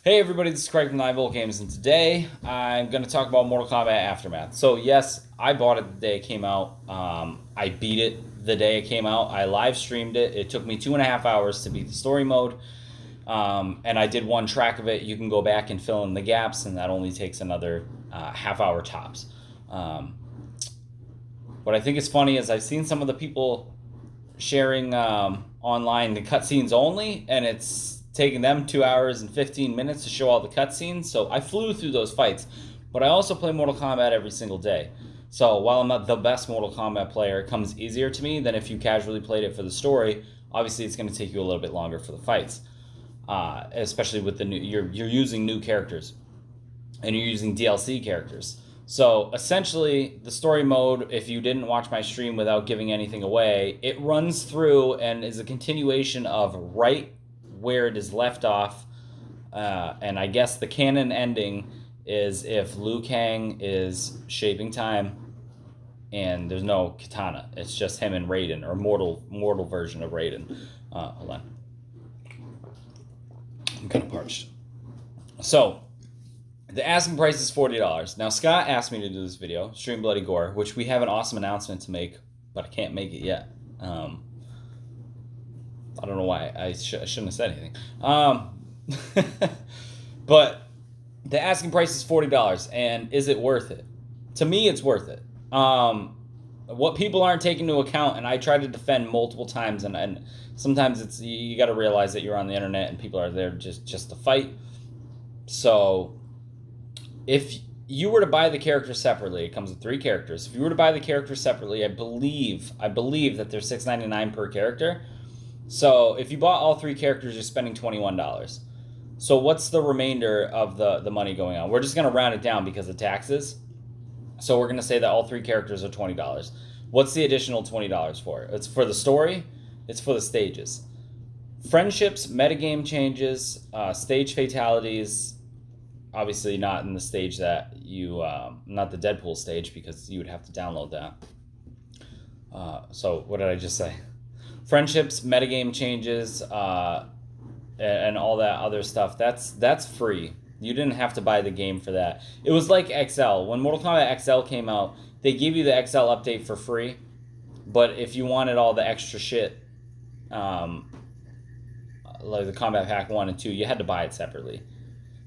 Hey everybody, this is Craig from 9 Volt Games, and today I'm going to talk about Mortal Kombat Aftermath. So yes, I bought it the day it came out. I beat it the day it came out. I live streamed it. It took me 2.5 hours to beat the story mode, and I did one track of it. You can go back and fill in the gaps, and that only takes another half hour tops. What I think is funny is I've seen some of the people sharing online the cutscenes only, and it's taking them 2 hours and 15 minutes to show all the cutscenes. So I flew through those fights, but I also play Mortal Kombat every single day. So while I'm not the best Mortal Kombat player, it comes easier to me than if you casually played it for the story. Obviously, it's going to take you a little bit longer for the fights, especially with the new. You're using new characters, and you're using DLC characters. So essentially, the story mode, if you didn't watch my stream without giving anything away, it runs through and is a continuation of right where it is left off. And I guess the canon ending is if Liu Kang is shaping time and there's no katana. It's just him and Raiden, or mortal version of Raiden. Hold on. I'm kind of parched. So, the asking price is $40. Now, Scott asked me to do this video, Stream Bloody Gore, which we have an awesome announcement to make, but I can't make it yet. I don't know why. I shouldn't have said anything. But the asking price is $40, and is it worth it? To me, it's worth it. What people aren't taking into account, and I try to defend multiple times, and sometimes it's you got to realize that you're on the internet and people are there just to fight. So if you were to buy the character separately, it comes with 3 characters. If you were to buy the character separately, I believe that they're $6.99 per character. So if you bought all 3 characters, you're spending $21. So what's the remainder of the money going on? We're just going to round it down because of taxes. So we're going to say that all 3 characters are $20. What's the additional $20 for? It's for the story. It's for the stages. Friendships, metagame changes, stage fatalities. Obviously not in the stage that you, not the Deadpool stage, because you would have to download that. So what did I just say? Friendships, metagame changes, and all that other stuff. That's free. You didn't have to buy the game for that. It was like XL. When Mortal Kombat XL came out, they gave you the XL update for free. But if you wanted all the extra shit, like the Combat Pack 1 and 2, you had to buy it separately.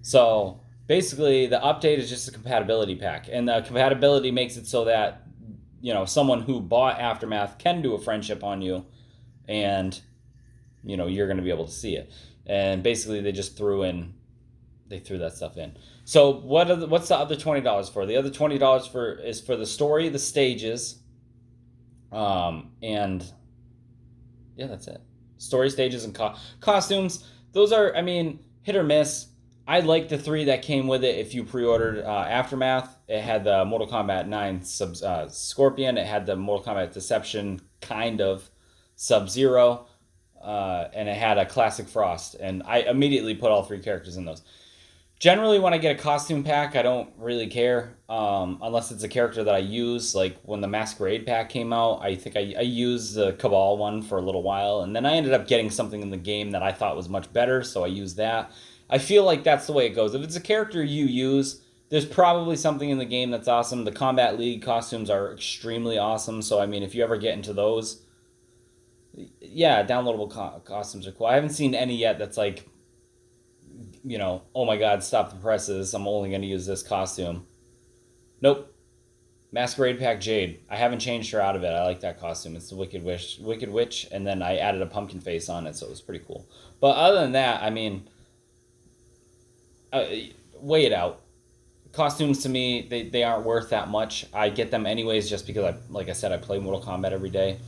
So basically, the update is just a compatibility pack. And the compatibility makes it so that, someone who bought Aftermath can do a friendship on you, and you're going to be able to see it. And basically they just threw that stuff in. So what's the other $20 for? The other $20 is for the story, the stages, and yeah, that's it. Story, stages, and costumes. Those are, hit or miss. I like the 3 that came with it. If you pre-ordered Aftermath, it had the Mortal Kombat 9 Scorpion. It had the Mortal Kombat Deception kind of Sub-Zero, and it had a Classic Frost, and I immediately put all 3 characters in those. Generally, when I get a costume pack, I don't really care, unless it's a character that I use. Like when the Masquerade pack came out, I think I used the Cabal one for a little while, and then I ended up getting something in the game that I thought was much better, so I used that. I feel like that's the way it goes. If it's a character you use, there's probably something in the game that's awesome. The Combat League costumes are extremely awesome, so if you ever get into those, yeah, downloadable costumes are cool. I haven't seen any yet that's like, oh my god, stop the presses, I'm only going to use this costume. Nope. Masquerade Pack Jade. I haven't changed her out of it. I like that costume. It's the Wicked Witch, and then I added a pumpkin face on it, so it was pretty cool. But other than that, weigh it out. Costumes to me, they aren't worth that much. I get them anyways just because, like I said, I play Mortal Kombat every day.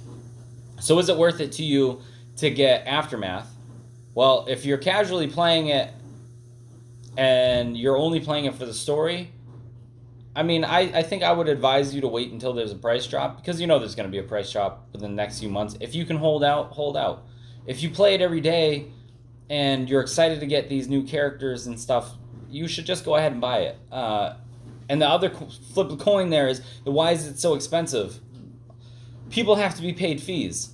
So is it worth it to you to get Aftermath? Well, if you're casually playing it and you're only playing it for the story, I think I would advise you to wait until there's a price drop, because there's going to be a price drop within the next few months. If you can hold out, hold out. If you play it every day and you're excited to get these new characters and stuff, you should just go ahead and buy it. And the other flip of the coin there is, why is it so expensive? People have to be paid fees.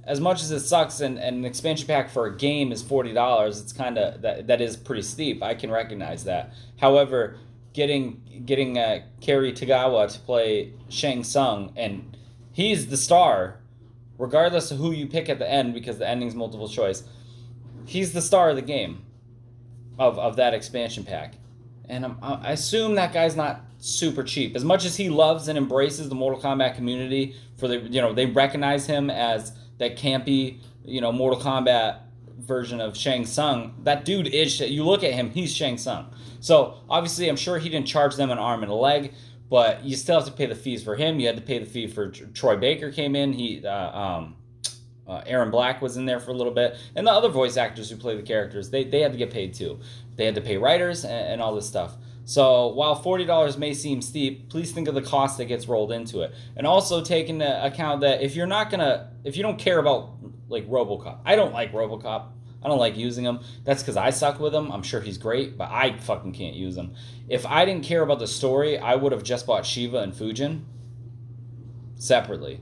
as much as it sucks, and an expansion pack for a game is $40, it's kind of that is pretty steep. I can recognize that. However, getting Kerry Tagawa to play Shang Tsung, and he's the star, regardless of who you pick at the end, because the ending's multiple choice. He's the star of the game, of that expansion pack, and I assume that guy's not super cheap. As much as he loves and embraces the Mortal Kombat community, for the they recognize him as that campy Mortal Kombat version of Shang Tsung. That dude is. You look at him, he's Shang Tsung. So obviously, I'm sure he didn't charge them an arm and a leg, but you still have to pay the fees for him. You had to pay the fee for Troy Baker came in. Aaron Black was in there for a little bit, and the other voice actors who play the characters, they had to get paid too. They had to pay writers and all this stuff. So while $40 may seem steep, please think of the cost that gets rolled into it, and also take into account that if you don't care about like RoboCop, I don't like RoboCop. I don't like using him. That's because I suck with him. I'm sure he's great, but I fucking can't use him. If I didn't care about the story, I would have just bought Shiva and Fujin separately.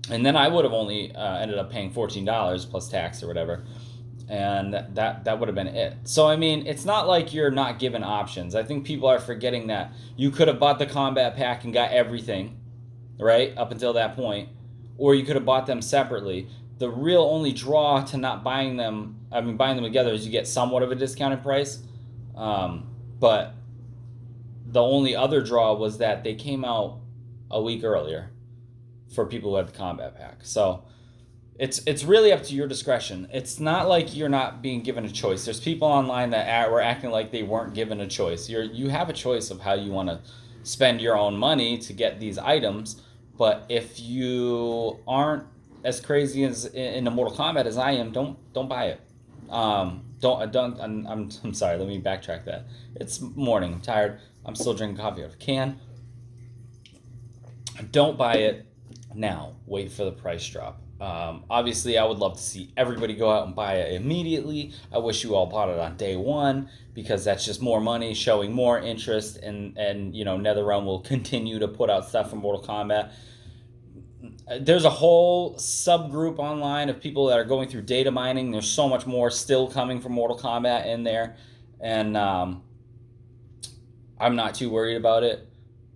And then I would have only ended up paying $14 plus tax or whatever. And that would have been it. So, I mean, it's not like you're not given options. I think people are forgetting that you could have bought the combat pack and got everything, right, up until that point. Or you could have bought them separately. The real only draw to not buying them together, is you get somewhat of a discounted price. But the only other draw was that they came out a week earlier for people who had the combat pack. So it's really up to your discretion. It's not like you're not being given a choice. There's people online that were acting like they weren't given a choice. You have a choice of how you want to spend your own money to get these items. But if you aren't as crazy as in the Mortal Kombat as I am, don't buy it. I'm sorry. Let me backtrack that. It's morning. I'm tired. I'm still drinking coffee out of a can. Don't buy it now. Wait for the price drop. Obviously, I would love to see everybody go out and buy it immediately. I wish you all bought it on day one, because that's just more money, showing more interest, and NetherRealm will continue to put out stuff from Mortal Kombat. There's a whole subgroup online of people that are going through data mining. There's so much more still coming from Mortal Kombat in there, and I'm not too worried about it.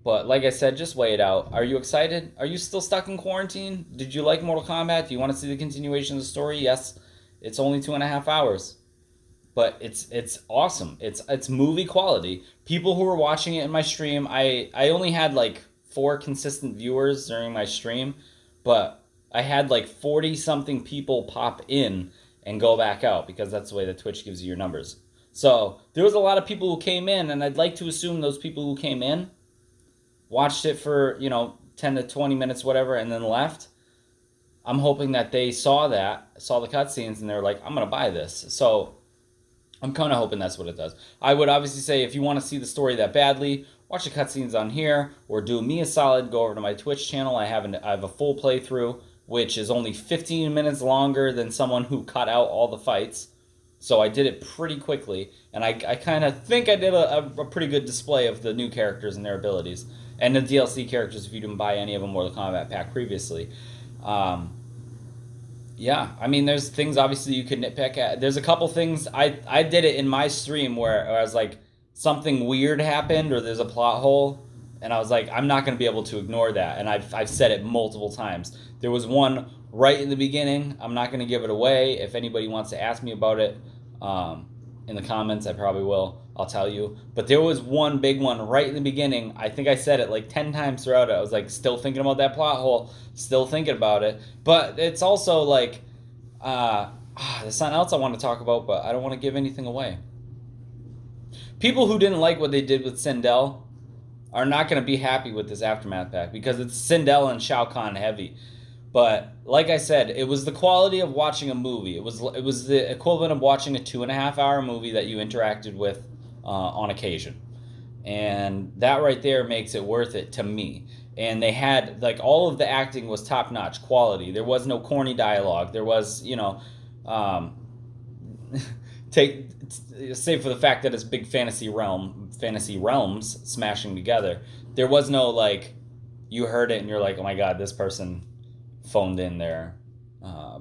But like I said, just wait it out. Are you excited? Are you still stuck in quarantine? Did you like Mortal Kombat? Do you want to see the continuation of the story? Yes, it's only 2.5 hours, but it's awesome. It's movie quality. People who were watching it in my stream, I only had like 4 consistent viewers during my stream, but I had like 40 something people pop in and go back out, because that's the way that Twitch gives you your numbers. So there was a lot of people who came in, and I'd like to assume those people who came in watched it for 10 to 20 minutes, whatever, and then left. I'm hoping that they saw the cutscenes, and they're like, I'm gonna buy this. So I'm kind of hoping that's what it does. I would obviously say, if you want to see the story that badly, watch the cutscenes on here, or do me a solid, go over to my Twitch channel. I have a full playthrough, which is only 15 minutes longer than someone who cut out all the fights. So I did it pretty quickly, and I kind of think I did a pretty good display of the new characters and their abilities, and the DLC characters if you didn't buy any of them or the combat pack previously. Yeah, I mean, there's things obviously you could nitpick at. There's a couple things, I did it in my stream where I was like, something weird happened or there's a plot hole, and I was like, I'm not going to be able to ignore that, and I've said it multiple times. There was one right in the beginning. I'm not going to give it away. If anybody wants to ask me about it in the comments, I probably will. I'll tell you. But there was one big one right in the beginning. I think I said it like 10 times throughout it. I was like, still thinking about that plot hole, still thinking about it. But it's also like, there's something else I want to talk about, but I don't want to give anything away. People who didn't like what they did with Sindel are not going to be happy with this Aftermath pack, because it's Sindel and Shao Kahn heavy. But like I said, it was the quality of watching a movie. It was the equivalent of watching a 2.5 hour movie that you interacted with on occasion. And that right there makes it worth it to me. And they had, like, all of the acting was top notch quality. There was no corny dialogue. There was, save for the fact that it's big fantasy realms smashing together. There was no, like, you heard it and you're like, oh my god, this person phoned in their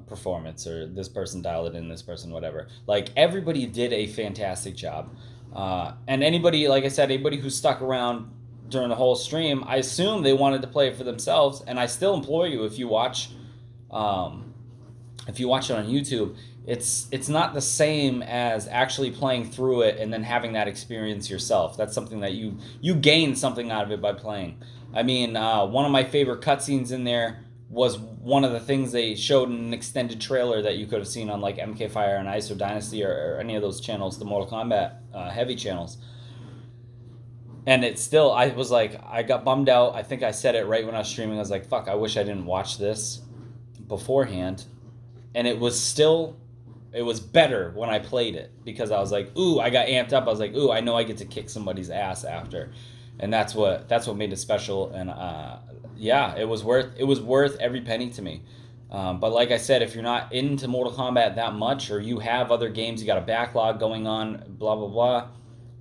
performance, or this person dialed it in, this person, whatever. Like, everybody did a fantastic job. And anybody, like I said, anybody who stuck around during the whole stream, I assume they wanted to play it for themselves. And I still implore you, um, if you watch it on YouTube, it's not the same as actually playing through it and then having that experience yourself. That's something that you gain something out of it by playing. I mean, one of my favorite cutscenes in there was one of the things they showed in an extended trailer that you could have seen on like MK Fire and ISO Dynasty, or any of those channels, the Mortal Kombat heavy channels. And it's still, I was like, I got bummed out. I think I said it right when I was streaming. I was like, fuck, I wish I didn't watch this beforehand. And it was better when I played it, because I was like, ooh, I got amped up. I was like, ooh, I know I get to kick somebody's ass after. And that's what made it special. And yeah, it was worth every penny to me. But like I said, if you're not into Mortal Kombat that much, or you have other games, you got a backlog going on, blah blah blah,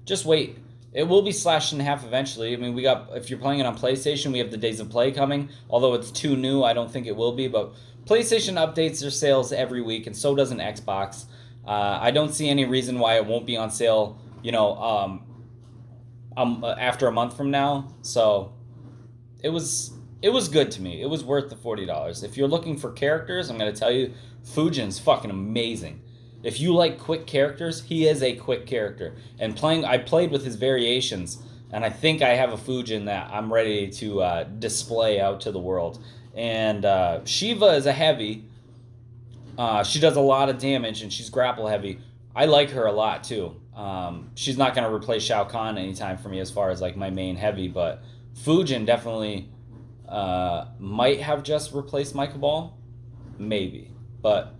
just wait. It will be slashed in half eventually. I mean, if you're playing it on PlayStation, we have the Days of Play coming. Although it's too new, I don't think it will be. But PlayStation updates their sales every week, and so does an Xbox. I don't see any reason why it won't be on sale, after a month from now. So it was good to me. It was worth the $40. If you're looking for characters, I'm gonna tell you, Fujin's fucking amazing. If you like quick characters, he is a quick character. And I played with his variations, and I think I have a Fujin that I'm ready to display out to the world. And Shiva is a heavy. She does a lot of damage, and she's grapple heavy. I like her a lot too. She's not going to replace Shao Kahn anytime for me as far as like my main heavy, but Fujin definitely might have just replaced Michael Ball. Maybe. But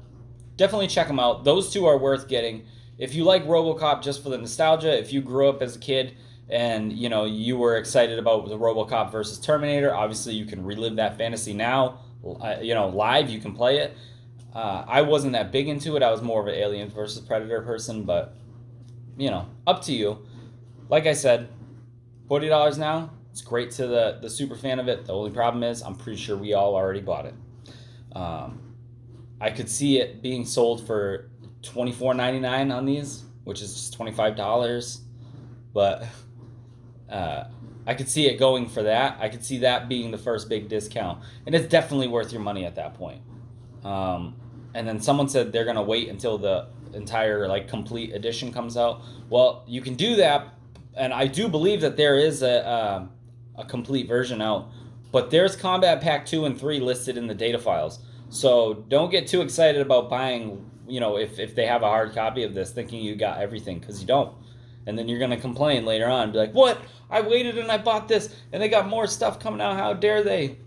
definitely check them out. Those two are worth getting. If you like RoboCop just for the nostalgia, if you grew up as a kid and you were excited about the RoboCop versus Terminator, obviously you can relive that fantasy now. Live, you can play it. I wasn't that big into it. I was more of an Alien versus Predator person, but up to you. Like I said, $40 now. It's great to the super fan of it. The only problem is I'm pretty sure we all already bought it. I could see it being sold for $24.99 on these, which is just $25. But I could see it going for that. I could see that being the first big discount. And it's definitely worth your money at that point. And then someone said they're going to wait until the entire complete edition comes out. Well, you can do that. And I do believe that there is a complete version out. But there's Combat Pack 2 and 3 listed in the data files. So don't get too excited about buying, if they have a hard copy of this, thinking you got everything, because you don't. And then you're going to complain later on and be like, what? I waited and I bought this, and they got more stuff coming out. How dare they?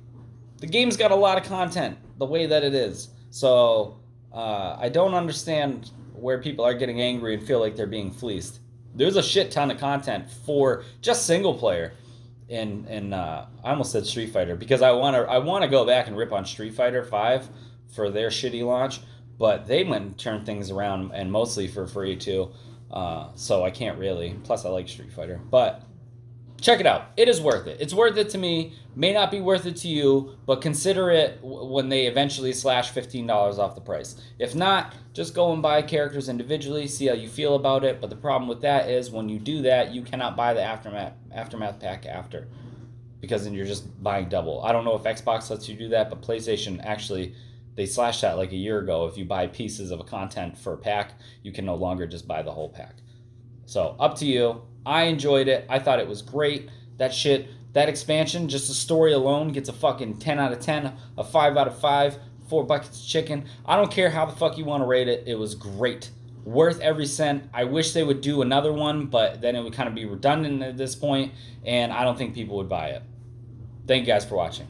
The game's got a lot of content, the way that it is. So I don't understand where people are getting angry and feel like they're being fleeced. There's a shit ton of content for just single player. And I almost said Street Fighter, because I want to go back and rip on Street Fighter 5 for their shitty launch, but they went and turned things around, and mostly for free too. So I can't really. Plus, I like Street Fighter, but check it out. It is worth it. It's worth it to me. May not be worth it to you, but consider it when they eventually slash $15 off the price. If not, just go and buy characters individually, see how you feel about it. But the problem with that is when you do that, you cannot buy the Aftermath pack after, because then you're just buying double. I don't know if Xbox lets you do that, but PlayStation actually, they slashed that like a year ago. If you buy pieces of a content for a pack, you can no longer just buy the whole pack. So up to you. I enjoyed it. I thought it was great. That expansion, just the story alone, gets a fucking 10 out of 10, a 5 out of 5, 4 buckets of chicken. I don't care how the fuck you want to rate it. It was great. Worth every cent. I wish they would do another one, but then it would kind of be redundant at this point, and I don't think people would buy it. Thank you guys for watching.